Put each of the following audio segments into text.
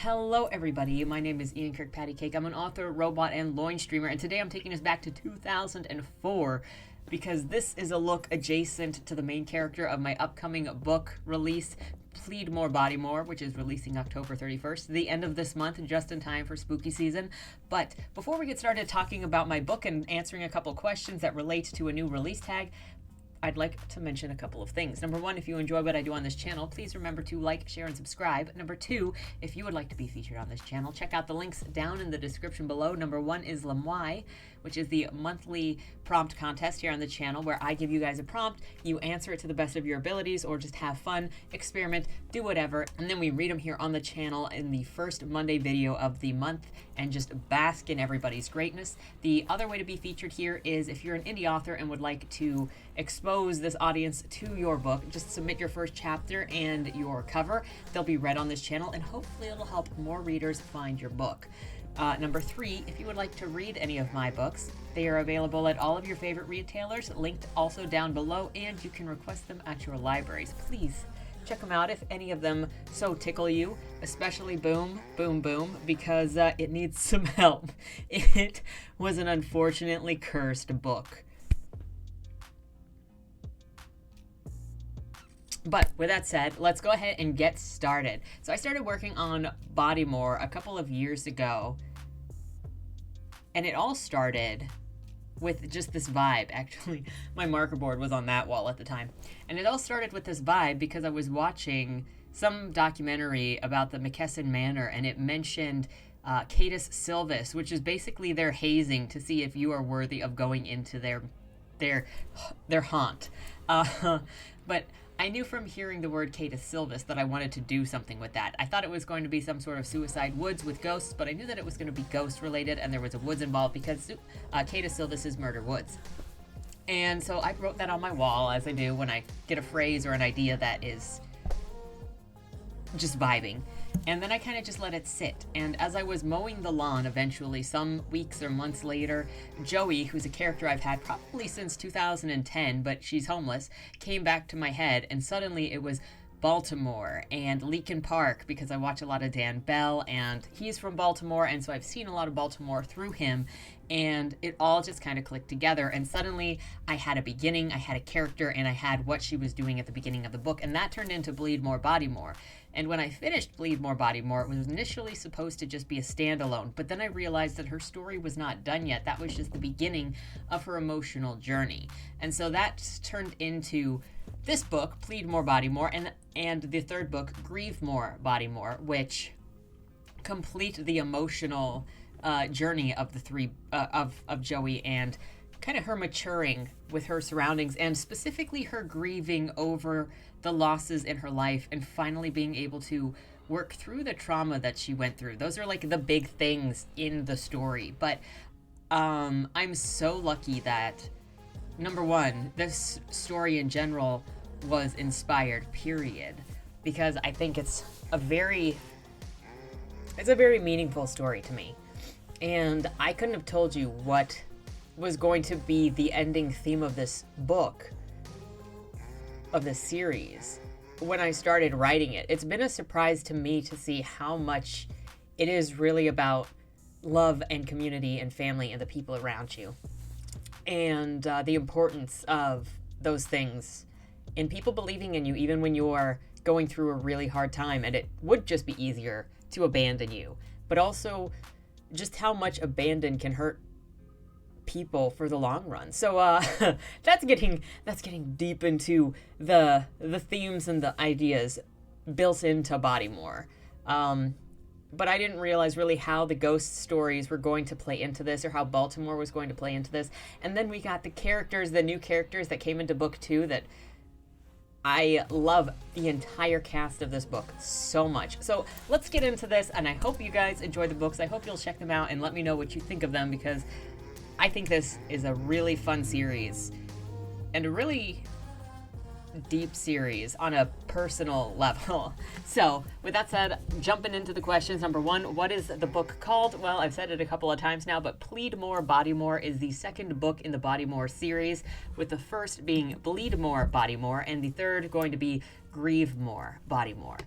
Hello everybody, my name is Ian Kirkpatrick. I'm an author, robot, and loin streamer, and today I'm taking us back to 2004 because this is a look adjacent to the main character of my upcoming book release, Plead More, Bodymore, which is releasing October 31st, the end of this month, just in time for spooky season. But before we get started talking about my book and answering a couple questions that relate to a new release tag, I'd like to mention a couple of things. Number one, if you enjoy what I do on this channel, please remember to like, share, and subscribe. Number two, if you would like to be featured on this channel, check out the links down in the description below. Number one is lmfao, which is the monthly prompt contest here on the channel where I give you guys a prompt, you answer it to the best of your abilities or just have fun, experiment, do whatever, and then we read them here on the channel in the first Monday video of the month and just bask in everybody's greatness. The other way to be featured here is if you're an indie author and would like to expose this audience to your book, just submit your first chapter and your cover. They'll be read on this channel and hopefully it'll help more readers find your book. Number three, if you would like to read any of my books, they are available at all of your favorite retailers, linked also down below, and you can request them at your libraries. Please check them out if any of them so tickle you, especially Boom, Boom, Boom, because it needs some help. It was an unfortunately cursed book. But with that said, let's go ahead and get started. So I started working on Bodymore a couple of years ago, and it all started with just this vibe. Actually, my marker board was on that wall at the time. And it all started with this vibe because I was watching some documentary about the McEsson Manor, and it mentioned Catus Silvis, which is basically their hazing to see if you are worthy of going into their haunt. But I knew from hearing the word Catus Silvis that I wanted to do something with that. I thought it was going to be some sort of suicide woods with ghosts, but I knew that it was going to be ghost related and there was a woods involved because Catus Silvis is murder woods. And so I wrote that on my wall, as I do when I get a phrase or an idea that is just vibing. And then I kind of just let it sit. And as I was mowing the lawn, eventually, some weeks or months later, Joey, who's a character I've had probably since 2010, but she's homeless, came back to my head. And suddenly it was Baltimore and Leakin Park, because I watch a lot of Dan Bell, and he's from Baltimore, and so I've seen a lot of Baltimore through him, and it all just kind of clicked together. And suddenly I had a beginning, I had a character, and I had what she was doing at the beginning of the book, and that turned into Bleed More, Bodymore. And when I finished Bleed More, Bodymore, it was initially supposed to just be a standalone, but then I realized that her story was not done yet. That was just the beginning of her emotional journey. And so that turned into this book, Plead More, Bodymore, and the third book, Grieve More, Bodymore, which complete the emotional journey of the three of Joey and kind of her maturing with her surroundings, and specifically her grieving over the losses in her life and finally being able to work through the trauma that she went through. Those are like the big things in the story. But I'm so lucky that, number one, this story in general was inspired, period, because I think it's a very meaningful story to me. And I couldn't have told you what was going to be the ending theme of this book, of this series, when I started writing it. It's been a surprise to me to see how much it is really about love and community and family and the people around you, and the importance of those things and people believing in you even when you're going through a really hard time and it would just be easier to abandon you, but also just how much abandon can hurt people for the long run. So that's getting deep into the themes and the ideas built into Bodymore. But I didn't realize really how the ghost stories were going to play into this, or how Baltimore was going to play into this. And then we got the characters, the new characters that came into book 2 that I love the entire cast of this book so much. So let's get into this, and I hope you guys enjoy the books. I hope you'll check them out and let me know what you think of them, because I think this is a really fun series and a really deep series on a personal level. So with that said, jumping into the questions. Number one, what is the book called? Well, I've said it a couple of times now, but Plead More, Bodymore is the second book in the Bodymore series, with the first being Bleed More, Bodymore, and the third going to be Grieve More, Bodymore.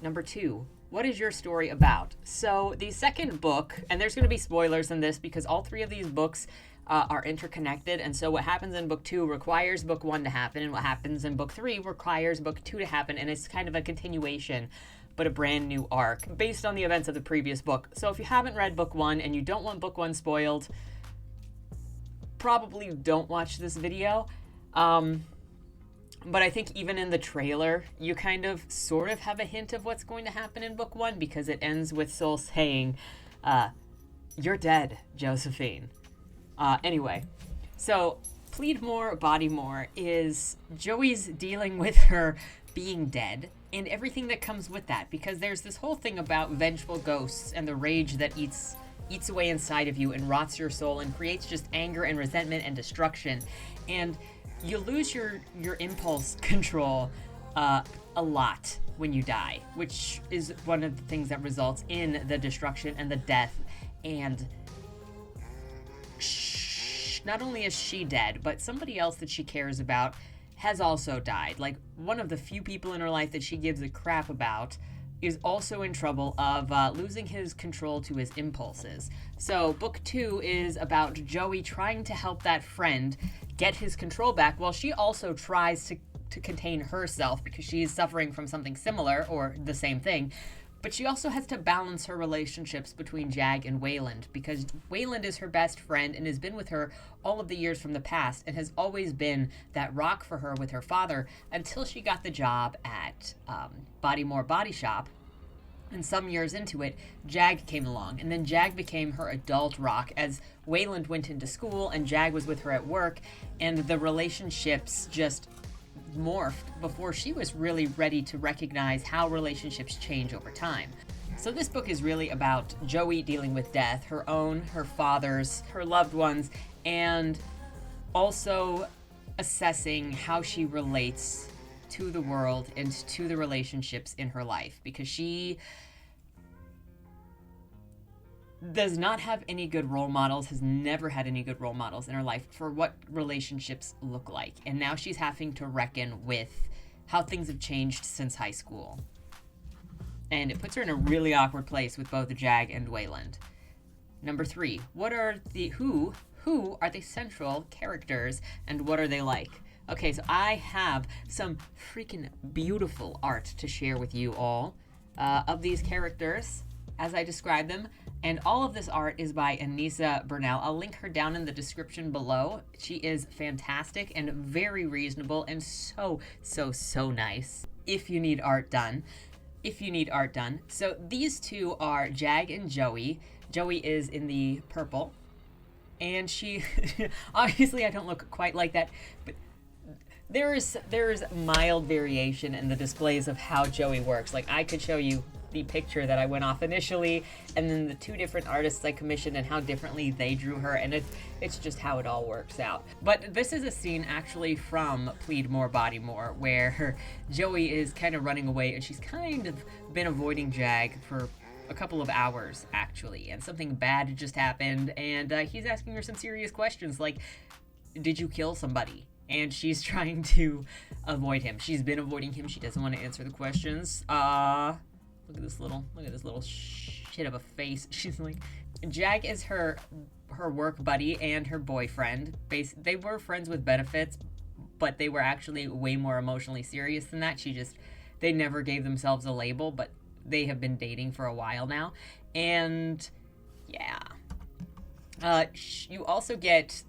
Number two, what is your story about? So the second book, and there's going to be spoilers in this because all three of these books are interconnected, and so what happens in book 2 requires book 1 to happen, and what happens in book 3 requires book 2 to happen, and it's kind of a continuation, but a brand new arc based on the events of the previous book. So if you haven't read book 1 and you don't want book 1 spoiled, probably don't watch this video. But I think even in the trailer, you kind of sort of have a hint of what's going to happen in book 1, because it ends with Soul saying, "You're dead, Josephine." Anyway, so Plead More, Bodymore is Joey's dealing with her being dead and everything that comes with that, because there's this whole thing about vengeful ghosts and the rage that eats away inside of you and rots your soul and creates just anger and resentment and destruction. And you lose your impulse control a lot when you die, which is one of the things that results in the destruction and the death. And not only is she dead, but somebody else that she cares about has also died. Like, one of the few people in her life that she gives a crap about is also in trouble of losing his control to his impulses. So book 2 is about Joey trying to help that friend get his control back, while she also tries to contain herself because she is suffering from something similar or the same thing. But she also has to balance her relationships between Jag and Wayland, because Wayland is her best friend and has been with her all of the years from the past and has always been that rock for her with her father until she got the job at Bodymore Body Shop. And some years into it, Jag came along, and then Jag became her adult rock as Wayland went into school and Jag was with her at work, and the relationships just morphed before she was really ready to recognize how relationships change over time. So this book is really about Joey dealing with death, her own, her father's, her loved ones, and also assessing how she relates to the world and to the relationships in her life, because she does not have any good role models, has never had any good role models in her life for what relationships look like. And now she's having to reckon with how things have changed since high school. And it puts her in a really awkward place with both Jag and Wayland. Number 3, who are the central characters and what are they like? Okay, so I have some freaking beautiful art to share with you all of these characters as I describe them. And all of this art is by Anissa Burnell. I'll link her down in the description below. She is fantastic and very reasonable and so nice if you need art done. So these two are Jag and Joey. Joey is in the purple. And she, obviously I don't look quite like that, but there's mild variation in the displays of how Joey works. Like, I could show you the picture that I went off initially, and then the 2 different artists I commissioned and how differently they drew her, and it's just how it all works out. But this is a scene actually from Plead More, Bodymore, where Joey is kind of running away, and she's kind of been avoiding Jag for a couple of hours, actually, and something bad just happened, and he's asking her some serious questions, like, did you kill somebody? And she's trying to avoid him. She's been avoiding him. She doesn't want to answer the questions. Look at this little shit of a face. She's like, Jag is her work buddy and her boyfriend. They were friends with benefits, but they were actually way more emotionally serious than that. They never gave themselves a label, but they have been dating for a while now. And yeah, you also get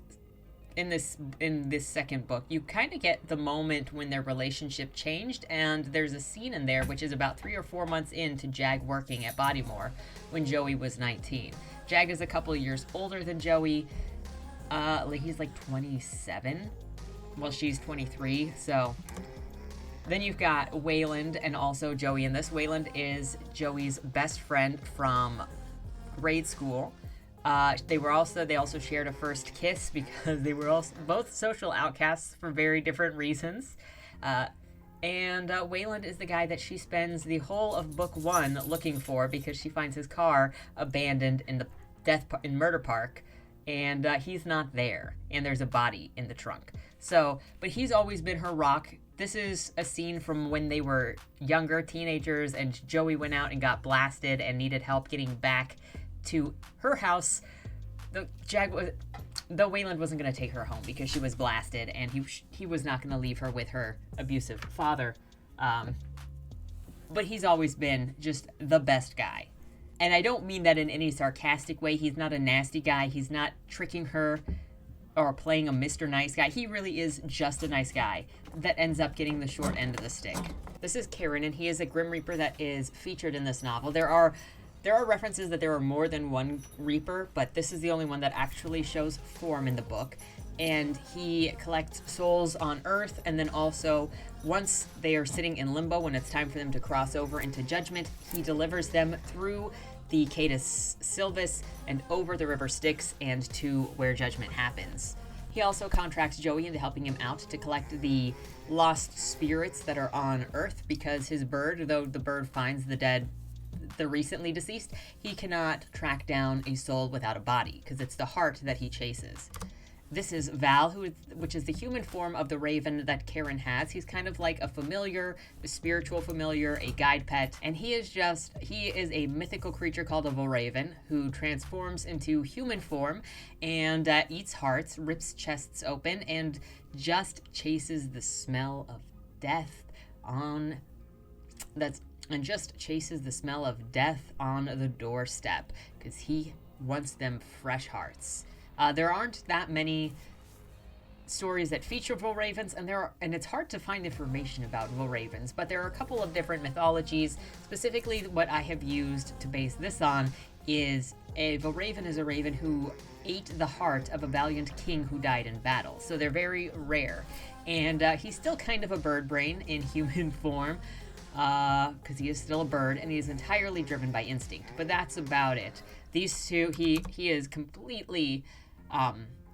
in this second book, you kind of get the moment when their relationship changed, and there's a scene in there which is about 3 or 4 months into Jag working at Bodymore when Joey was 19. Jag is a couple of years older than Joey. He's like 27, while she's 23. So then you've got Wayland and also Joey in this. Wayland is Joey's best friend from grade school. They also shared a first kiss because they were also both social outcasts for very different reasons. And Wayland is the guy that she spends the whole of book 1 looking for, because she finds his car abandoned in the Murder Park, and he's not there, and there's a body in the trunk. So, but he's always been her rock This is a scene from when they were younger teenagers and Joey went out and got blasted and needed help getting back to her house. Though Wayland wasn't going to take her home because she was blasted, and he was not going to leave her with her abusive father. But he's always been just the best guy. And I don't mean that in any sarcastic way. He's not a nasty guy. He's not tricking her or playing a Mr. Nice Guy. He really is just a nice guy that ends up getting the short end of the stick. This is Karen, and he is a Grim Reaper that is featured in this novel. There are references that there are more than one Reaper, but this is the only one that actually shows form in the book. And he collects souls on Earth, and then also, once they are sitting in limbo, when it's time for them to cross over into Judgment, he delivers them through the Catus Silvis and over the River Styx and to where Judgment happens. He also contracts Joey into helping him out to collect the lost spirits that are on Earth, because his bird, though the bird finds the recently deceased, he cannot track down a soul without a body, because it's the heart that he chases. This is Val, which is the human form of the raven that Karen has. He's kind of like a familiar, a spiritual familiar, a guide pet, and he is a mythical creature called a Volraven who transforms into human form and eats hearts, rips chests open, and just chases the smell of death on the doorstep, because he wants them fresh hearts. There aren't that many stories that feature Volravens, and it's hard to find information about Volravens, but there are a couple of different mythologies. Specifically, what I have used to base this on is a Volraven is a raven who ate the heart of a valiant king who died in battle. So they're very rare. And he's still kind of a bird brain in human form, because he is still a bird, and he is entirely driven by instinct. But that's about it. These two, he is completely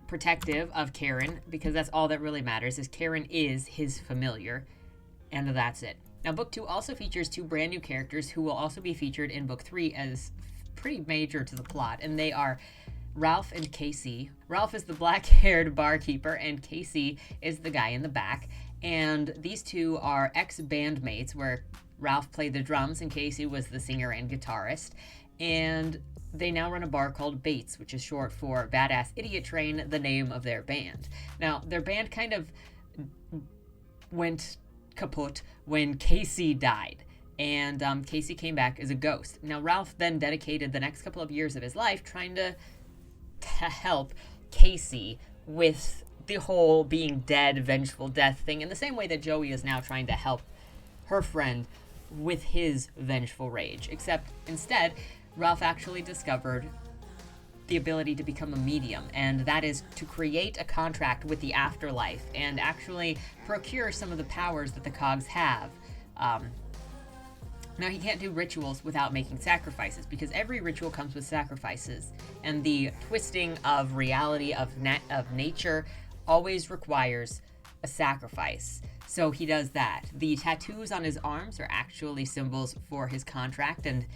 protective of Karen, because that's all that really matters, is Karen is his familiar, and that's it. Now, book 2 also features 2 brand new characters who will also be featured in book 3 as pretty major to the plot, and they are Ralph and Casey. Ralph is the black-haired barkeeper, and Casey is the guy in the back, and these two are ex-bandmates, where Ralph played the drums and Casey was the singer and guitarist, and they now run a bar called Bates, which is short for Badass Idiot Train, the name of their band. Now, their band kind of went kaput when Casey died, and Casey came back as a ghost. Now, Ralph then dedicated the next couple of years of his life trying to help Casey with the whole being dead, vengeful death thing, in the same way that Joey is now trying to help her friend with his vengeful rage, except instead, Ralph actually discovered the ability to become a medium, and that is to create a contract with the afterlife and actually procure some of the powers that the cogs have. Now, he can't do rituals without making sacrifices, because every ritual comes with sacrifices, and the twisting of reality of nature always requires a sacrifice. So he does that. The tattoos on his arms are actually symbols for his contract and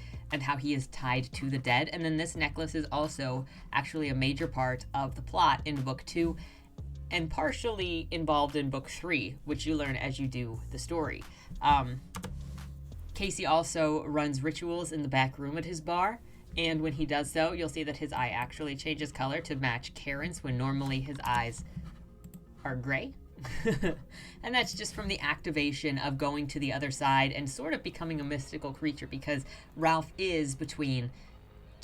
how he is tied to the dead. And then this necklace is also actually a major part of the plot in book 2 and partially involved in book 3, which you learn as you do the story. Casey also runs rituals in the back room at his bar, and when he does so, you'll see that his eye actually changes color to match Karen's, when normally his eyes are gray. And that's just from the activation of going to the other side and sort of becoming a mystical creature, because Ralph is between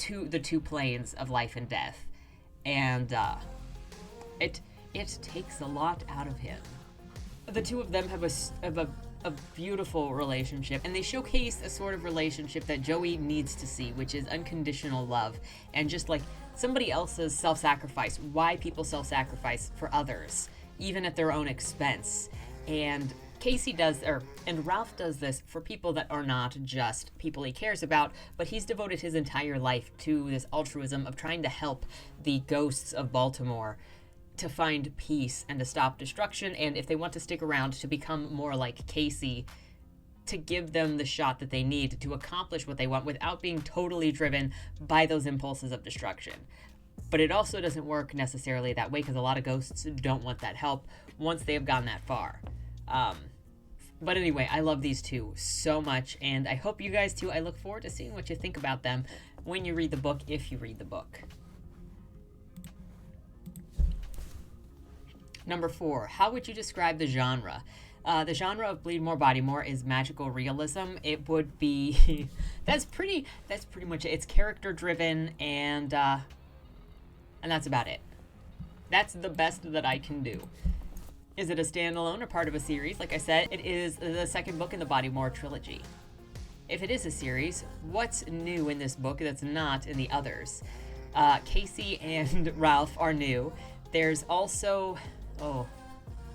the two planes of life and death, and it takes a lot out of him. The two of them have a beautiful relationship, and they showcase a sort of relationship that Joey needs to see, which is unconditional love, and just like somebody else's self-sacrifice, why people self-sacrifice for others, even at their own expense. And Ralph does this for people that are not just people he cares about, but he's devoted his entire life to this altruism of trying to help the ghosts of Baltimore to find peace and to stop destruction, and if they want to stick around, to become more like Casey, to give them the shot that they need to accomplish what they want without being totally driven by those impulses of destruction. But it also doesn't work necessarily that way, because a lot of ghosts don't want that help once they have gone that far. But anyway, I love these two so much, and I hope you guys too. I look forward to seeing what you think about them when you read the book, if you read the book. Number 4, how would you describe the genre? The genre of Plead, Bodymore is magical realism. It would be that's pretty much it. It's character driven, and that's about it. That's the best that I can do. Is it a standalone or part of a series? Like I said, it is the second book in the Bodymore trilogy. If it is a series, what's new in this book that's not in the others? Casey and Ralph are new. There's also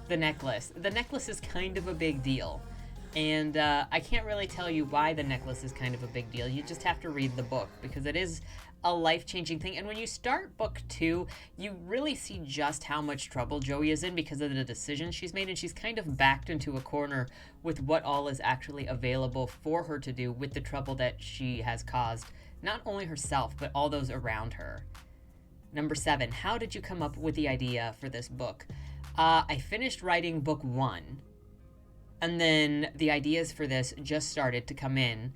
the necklace. The necklace is kind of a big deal. And I can't really tell you why the necklace is kind of a big deal. You just have to read the book, because it is a life-changing thing. And when you start book 2, you really see just how much trouble Joey is in because of the decisions she's made. And she's kind of backed into a corner with what all is actually available for her to do with the trouble that she has caused, not only herself, but all those around her. Number 7, how did you come up with the idea for this book? I finished writing book 1, and then the ideas for this just started to come in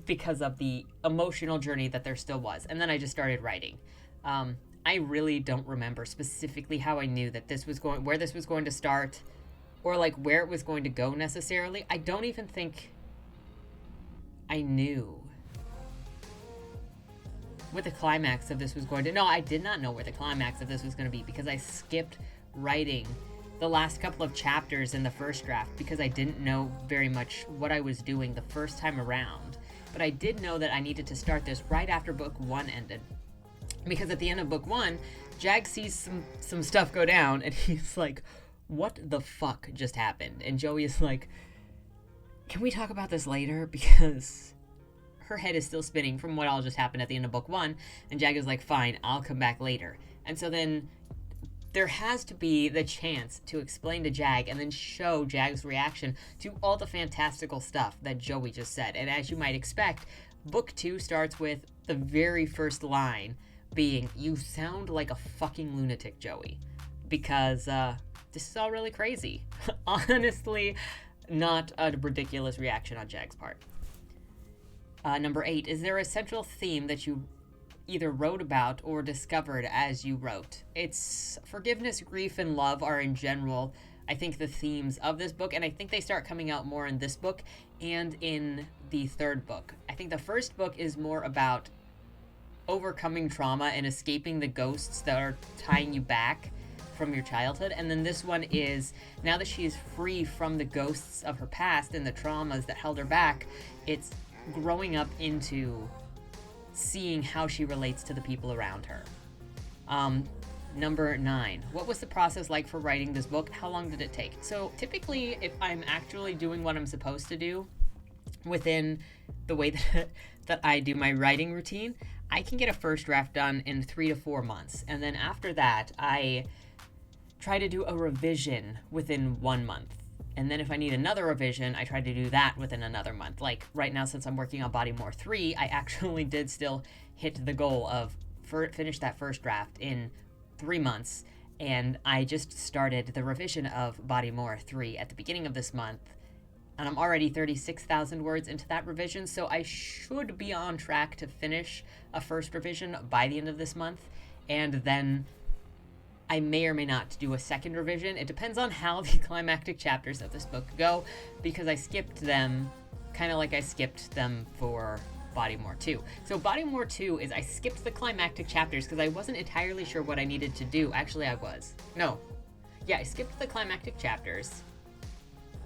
because of the emotional journey that there still was. And then I just started writing. I really don't remember specifically how I knew that where this was going to start, or like where it was going to go necessarily. I don't even think I knew what the climax of this was going to. No, I did not know where the climax of this was going to be, because I skipped writing the last couple of chapters in the first draft because I didn't know very much what I was doing the first time around. But I did know that I needed to start this right after book 1 ended, because at the end of book 1, Jag sees some stuff go down, and he's like, what the fuck just happened? And Joey is like, can we talk about this later? Because her head is still spinning from what all just happened at the end of book 1, and Jag is like, fine, I'll come back later. And so then there has to be the chance to explain to Jag and then show Jag's reaction to all the fantastical stuff that Joey just said. And as you might expect, book 2 starts with the very first line being, you sound like a fucking lunatic, Joey. Because this is all really crazy. Honestly, not a ridiculous reaction on Jag's part. Number 8, is there a central theme that you either wrote about or discovered as you wrote? It's forgiveness, grief, and love are in general, I think, the themes of this book, and I think they start coming out more in this book and in the third book. I think the first book is more about overcoming trauma and escaping the ghosts that are tying you back from your childhood, and then this one is, now that she is free from the ghosts of her past and the traumas that held her back, it's growing up into seeing how she relates to the people around her. Number 9, what was the process like for writing this book? How long did it take? So typically, if I'm actually doing what I'm supposed to do within the way that I do my writing routine, I can get a first draft done in 3 to 4 months. And then after that, I try to do a revision within 1 month. And then if I need another revision, I try to do that within another month. Like right now, since I'm working on Bodymore 3, I actually did still hit the goal of finish that first draft in 3 months. And I just started the revision of Bodymore 3 at the beginning of this month. And I'm already 36,000 words into that revision, so I should be on track to finish a first revision by the end of this month. And then I may or may not do a second revision. It depends on how the climactic chapters of this book go, because I skipped them kind of like I skipped them for Bodymore 2. So Bodymore 2 is I skipped the climactic chapters because I wasn't entirely sure what I needed to do. Actually, I was. No. Yeah, I skipped the climactic chapters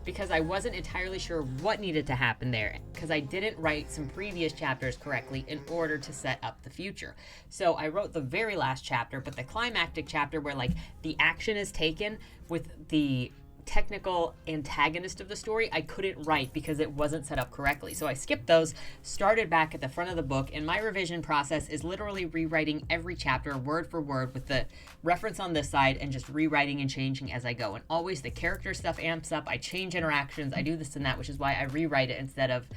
because I wasn't entirely sure what needed to happen there, because I didn't write some previous chapters correctly in order to set up the future. So I wrote the very last chapter, but the climactic chapter where like the action is taken with the technical antagonist of the story, I couldn't write because it wasn't set up correctly. So I skipped those, started back at the front of the book, and my revision process is literally rewriting every chapter word for word with the reference on this side and just rewriting and changing as I go. And always the character stuff amps up, I change interactions, I do this and that, which is why I rewrite it instead of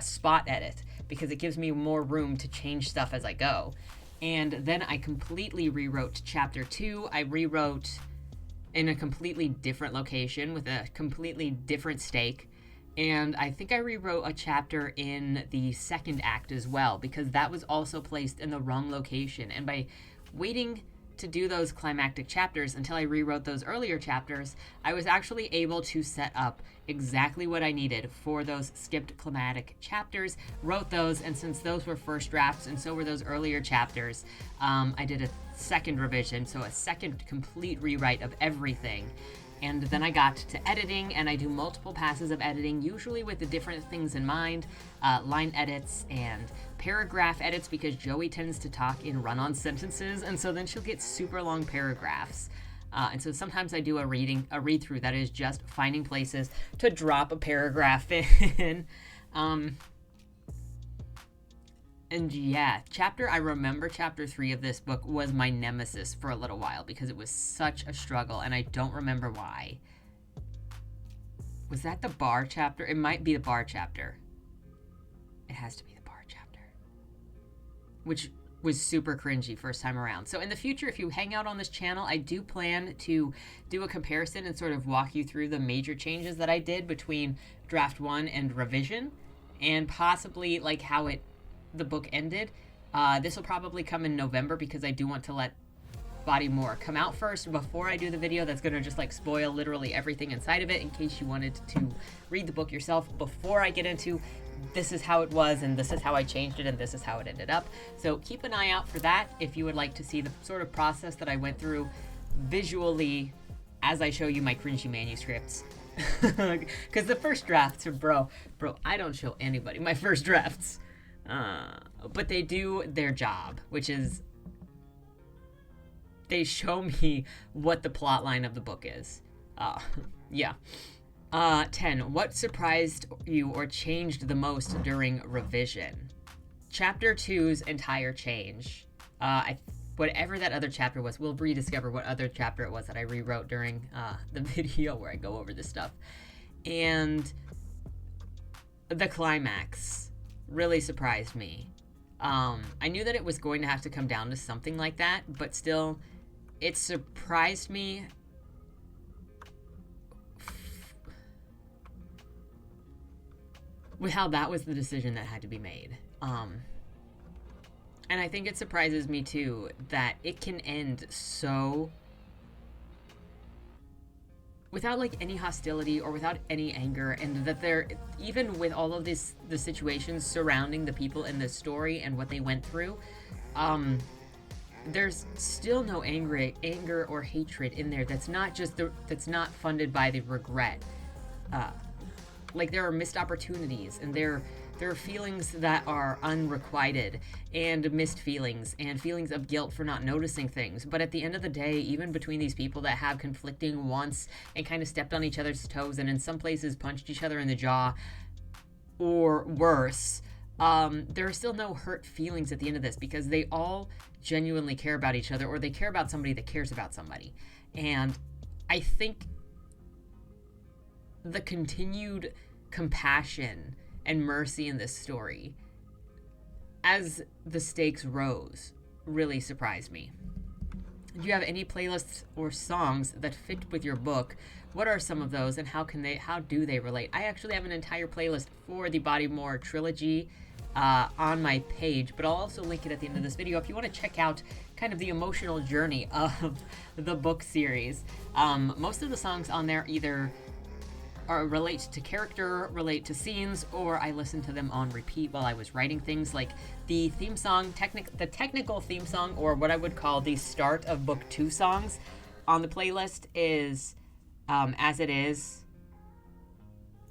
spot edit, because it gives me more room to change stuff as I go. And then I completely rewrote chapter 2. I rewrote in a completely different location with a completely different stake. And I think I rewrote a chapter in the second act as well, because that was also placed in the wrong location. And by waiting to do those climactic chapters until I rewrote those earlier chapters, I was actually able to set up exactly what I needed for those skipped climatic chapters, wrote those, and since those were first drafts and so were those earlier chapters, I did a second revision, so a second complete rewrite of everything. And then I got to editing, and I do multiple passes of editing, usually with the different things in mind, line edits and paragraph edits, because Joey tends to talk in run-on sentences, and so then she'll get super long paragraphs. And so sometimes I do a read-through that is just finding places to drop a paragraph in. And yeah, I remember chapter 3 of this book was my nemesis for a little while because it was such a struggle, and I don't remember why. Was that the bar chapter? It might be the bar chapter. It has to be the bar chapter. Which was super cringy first time around. So in the future, if you hang out on this channel, I do plan to do a comparison and sort of walk you through the major changes that I did between draft 1 and revision, and possibly like how the book ended. This will probably come in November because I do want to let Bodymore come out first before I do the video that's going to just like spoil literally everything inside of it, in case you wanted to read the book yourself before I get into this is how it was and this is how I changed it and this is how it ended up. So keep an eye out for that if you would like to see the sort of process that I went through visually as I show you my cringy manuscripts. Because the first drafts are, bro, I don't show anybody my first drafts. But they do their job, which is they show me what the plot line of the book is. Yeah. 10. What surprised you or changed the most during revision? Chapter 2's entire change. Whatever that other chapter was, we'll rediscover what other chapter it was that I rewrote during the video where I go over this stuff. And the climax really surprised me. I knew that it was going to have to come down to something like that, but still, it surprised me with how that was the decision that had to be made. And I think it surprises me too that it can end so without like any hostility or without any anger, and that there, even with all of the situations surrounding the people in this story and what they went through, there's still no anger or hatred in there that's not funded by the regret. Like there are missed opportunities, and there are feelings that are unrequited, and missed feelings, and feelings of guilt for not noticing things. But at the end of the day, even between these people that have conflicting wants and kind of stepped on each other's toes and in some places punched each other in the jaw or worse, there are still no hurt feelings at the end of this, because they all genuinely care about each other, or they care about somebody that cares about somebody. And I think the continued compassion and mercy in this story, as the stakes rose, really surprised me. Do you have any playlists or songs that fit with your book? What are some of those, and how do they relate? I actually have an entire playlist for the Bodymore trilogy on my page, but I'll also link it at the end of this video if you want to check out kind of the emotional journey of the book series. Most of the songs on there either relate to character, relate to scenes, or I listened to them on repeat while I was writing things. Like the theme song, the technical theme song, or what I would call the start of book 2 songs on the playlist is As It Is,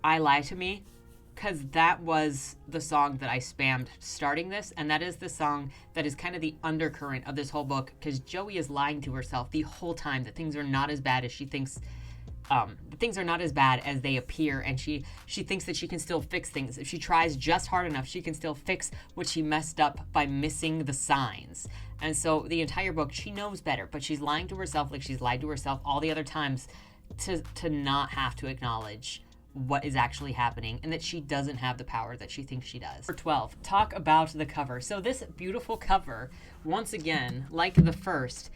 I Lie to Me, because that was the song that I spammed starting this, and that is the song that is kind of the undercurrent of this whole book, because Joey is lying to herself the whole time that things are not as bad as she thinks. Things are not as bad as they appear, and she thinks that she can still fix things. If she tries just hard enough, she can still fix what she messed up by missing the signs. And so the entire book, she knows better, but she's lying to herself like she's lied to herself all the other times to not have to acknowledge what is actually happening, and that she doesn't have the power that she thinks she does. For 12, talk about the cover. So this beautiful cover, once again, like the first,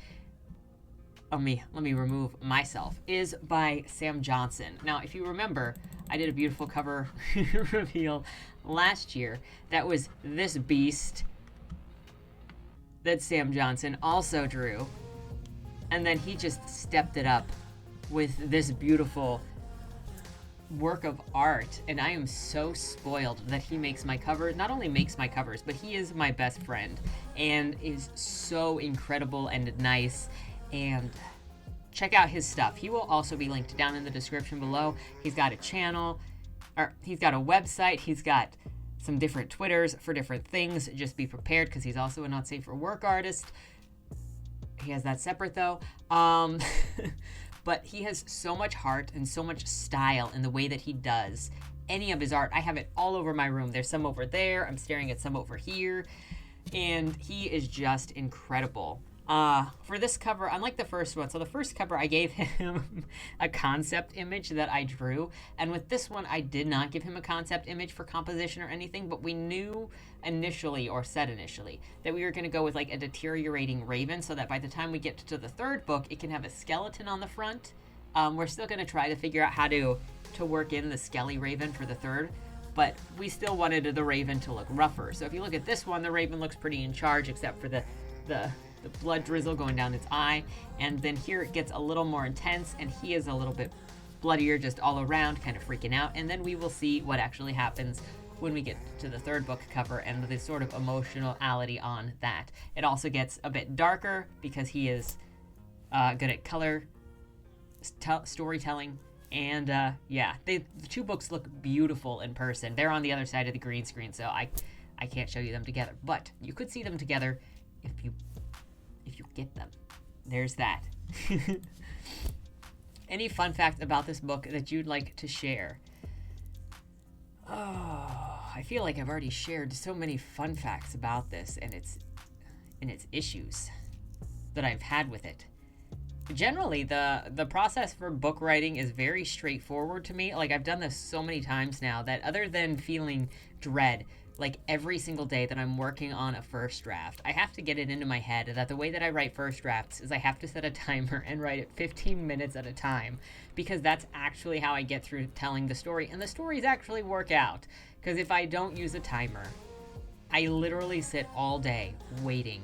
let me remove myself, is by Sam Johnson. Now, if you remember, I did a beautiful cover reveal last year that was this beast that Sam Johnson also drew, and then he just stepped it up with this beautiful work of art, and I am so spoiled that he makes my covers. Not only makes my covers, but he is my best friend and is so incredible and nice. And check out his stuff. He will also be linked down in the description below. He's got a channel, or he's got a website, he's got some different Twitters for different things. Just be prepared, because he's also a not safe for work artist. He has that separate though. But he has so much heart and so much style in the way that he does any of his art. I have it all over my room. There's some over there. I'm staring at some over here. And he is just incredible. For this cover, unlike the first one, so the first cover I gave him a concept image that I drew, and with this one I did not give him a concept image for composition or anything, but we knew initially, or said initially, that we were going to go with like a deteriorating raven, so that by the time we get to the third book it can have a skeleton on the front. We're still going to try to figure out how to work in the skelly raven for the third, but we still wanted the raven to look rougher. So if you look at this one, the raven looks pretty in charge, except for the blood drizzle going down its eye, and then here it gets a little more intense, and he is a little bit bloodier just all around, kind of freaking out. And then we will see what actually happens when we get to the third book cover and the sort of emotionality on that. It also gets a bit darker because he is good at color storytelling, and yeah, the two books look beautiful in person. They're on the other side of the green screen, so I can't show you them together, but you could see them together if you get them. There's that. Any fun fact about this book that you'd like to share? Oh, I feel like I've already shared so many fun facts about this and its issues that I've had with it. Generally, the process for book writing is very straightforward to me. Like, I've done this so many times now that other than feeling dread, like every single day that I'm working on a first draft, I have to get it into my head that the way that I write first drafts is I have to set a timer and write it 15 minutes at a time, because that's actually how I get through telling the story, and the stories actually work out. Because if I don't use a timer, I literally sit all day waiting,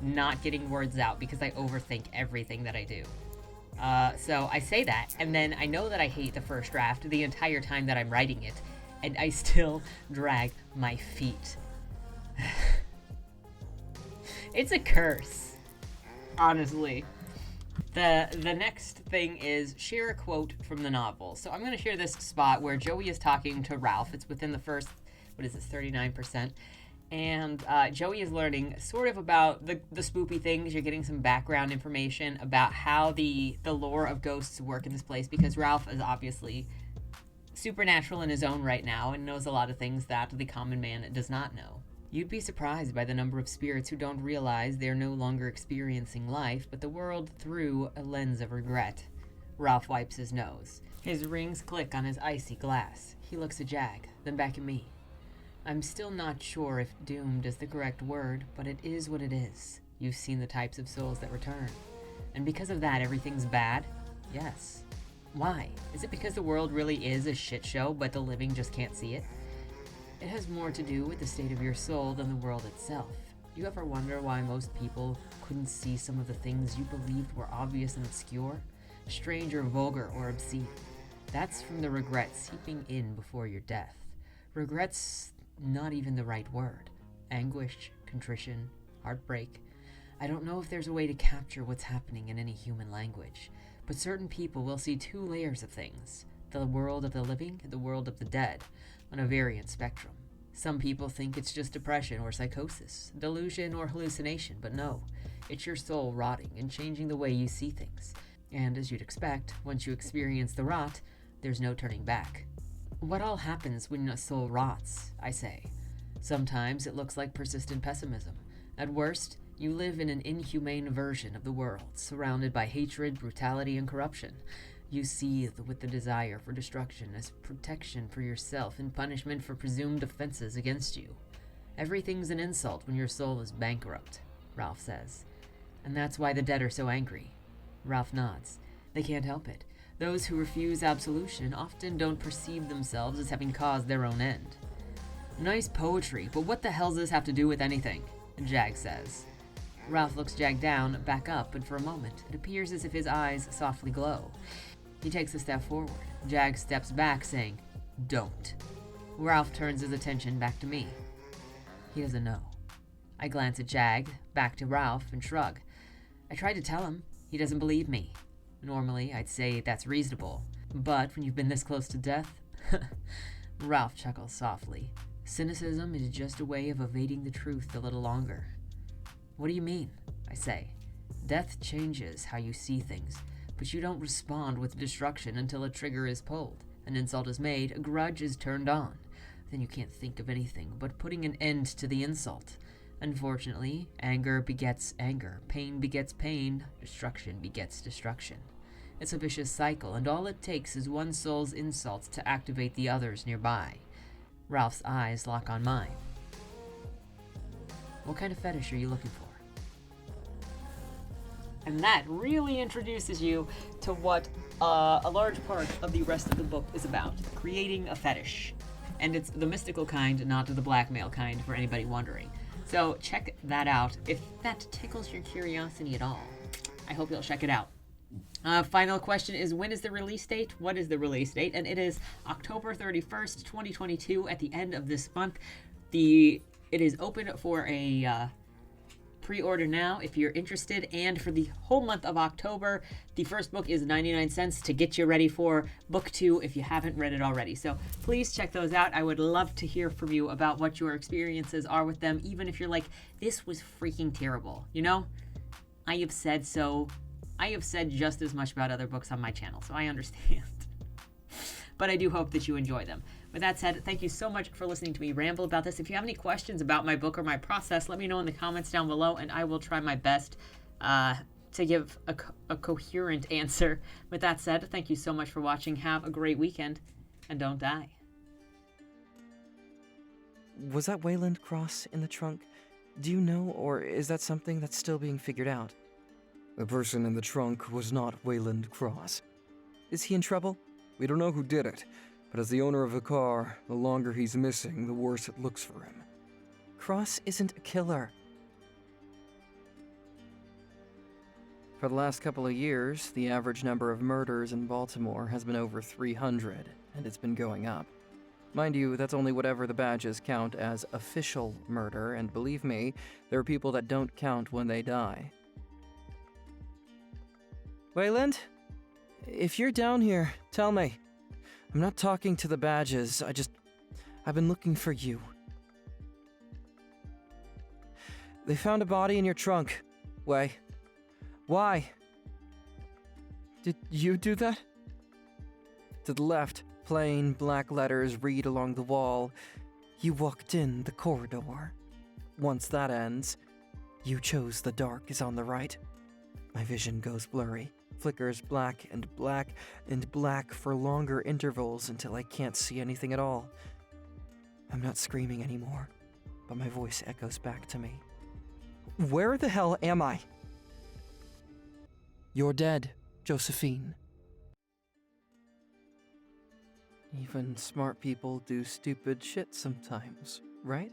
not getting words out, because I overthink everything that I do. So I say that, and then I know that I hate the first draft the entire time that I'm writing it, and I still drag my feet. It's a curse, honestly. The next thing is share a quote from the novel. So I'm going to share this spot where Joey is talking to Ralph. It's within the first, 39%. And Joey is learning sort of about the spoopy things. You're getting some background information about how the lore of ghosts work in this place, because Ralph is obviously supernatural in his own right now and knows a lot of things that the common man does not know. You'd be surprised by the number of spirits who don't realize they're no longer experiencing life, but the world through a lens of regret. Ralph wipes his nose. His rings click on his icy glass. He looks at Jag, then back at me. I'm still not sure if doomed is the correct word, but it is what it is. You've seen the types of souls that return. And because of that, everything's bad? Yes. Why? Is it because the world really is a shit show, but the living just can't see it? It has more to do with the state of your soul than the world itself. You ever wonder why most people couldn't see some of the things you believed were obvious and obscure? Strange or vulgar or obscene? That's from the regret seeping in before your death. Regret's not even the right word. Anguish, contrition, heartbreak. I don't know if there's a way to capture what's happening in any human language, but certain people will see two layers of things, the world of the living and the world of the dead, on a variant spectrum. Some people think it's just depression or psychosis, delusion or hallucination, but no, it's your soul rotting and changing the way you see things. And as you'd expect, once you experience the rot, there's no turning back. What all happens when a soul rots, I say? Sometimes it looks like persistent pessimism. At worst, you live in an inhumane version of the world, surrounded by hatred, brutality, and corruption. You seethe with the desire for destruction as protection for yourself and punishment for presumed offenses against you. Everything's an insult when your soul is bankrupt, Ralph says. And that's why the dead are so angry. Ralph nods. They can't help it. Those who refuse absolution often don't perceive themselves as having caused their own end. Nice poetry, but what the hell does this have to do with anything? Jag says. Ralph looks Jag down, back up, and for a moment, it appears as if his eyes softly glow. He takes a step forward. Jag steps back, saying, "Don't." Ralph turns his attention back to me. He doesn't know. I glance at Jag, back to Ralph, and shrug. I try to tell him. He doesn't believe me. Normally, I'd say that's reasonable. But when you've been this close to death... Ralph chuckles softly. Cynicism is just a way of evading the truth a little longer. What do you mean? I say. Death changes how you see things, but you don't respond with destruction until a trigger is pulled, an insult is made, a grudge is turned on. Then you can't think of anything but putting an end to the insult. Unfortunately, anger begets anger, pain begets pain, destruction begets destruction. It's a vicious cycle, and all it takes is one soul's insults to activate the others nearby. Ralph's eyes lock on mine. What kind of fetish are you looking for? And that really introduces you to what a large part of the rest of the book is about, creating a fetish. And it's the mystical kind, not the blackmail kind, for anybody wondering. So check that out if that tickles your curiosity at all. I hope you'll check it out. Final question is, when is the release date? What is the release date? And it is October 31st, 2022, at the end of this month. It is open for a pre-order now if you're interested, and for the whole month of October, the first book is 99 cents to get you ready for book 2 if you haven't read it already. So please check those out. I would love to hear from you about what your experiences are with them, even if you're like, this was freaking terrible. You know, I have said just as much about other books on my channel, so I understand. But I do hope that you enjoy them. With that said, thank you so much for listening to me ramble about this. If you have any questions about my book or my process, let me know in the comments down below, and I will try my best to give a coherent answer. With that said, thank you so much for watching. Have a great weekend, and don't die. Was that Wayland Cross in the trunk? Do you know, or is that something that's still being figured out? The person in the trunk was not Wayland Cross. Is he in trouble? We don't know who did it, but as the owner of the car, the longer he's missing, the worse it looks for him. Cross isn't a killer. For the last couple of years, the average number of murders in Baltimore has been over 300, and it's been going up. Mind you, that's only whatever the badges count as official murder, and believe me, there are people that don't count when they die. Wayland? If you're down here, tell me. I'm not talking to the badges, I've been looking for you. They found a body in your trunk. Why? Did you do that? To the left, plain black letters read along the wall. You walked in the corridor. Once that ends, you chose the dark is on the right. My vision goes blurry, flickers black and black and black for longer intervals until I can't see anything at all. I'm not screaming anymore, but my voice echoes back to me. Where the hell am I? You're dead, Josephine. Even smart people do stupid shit sometimes, right?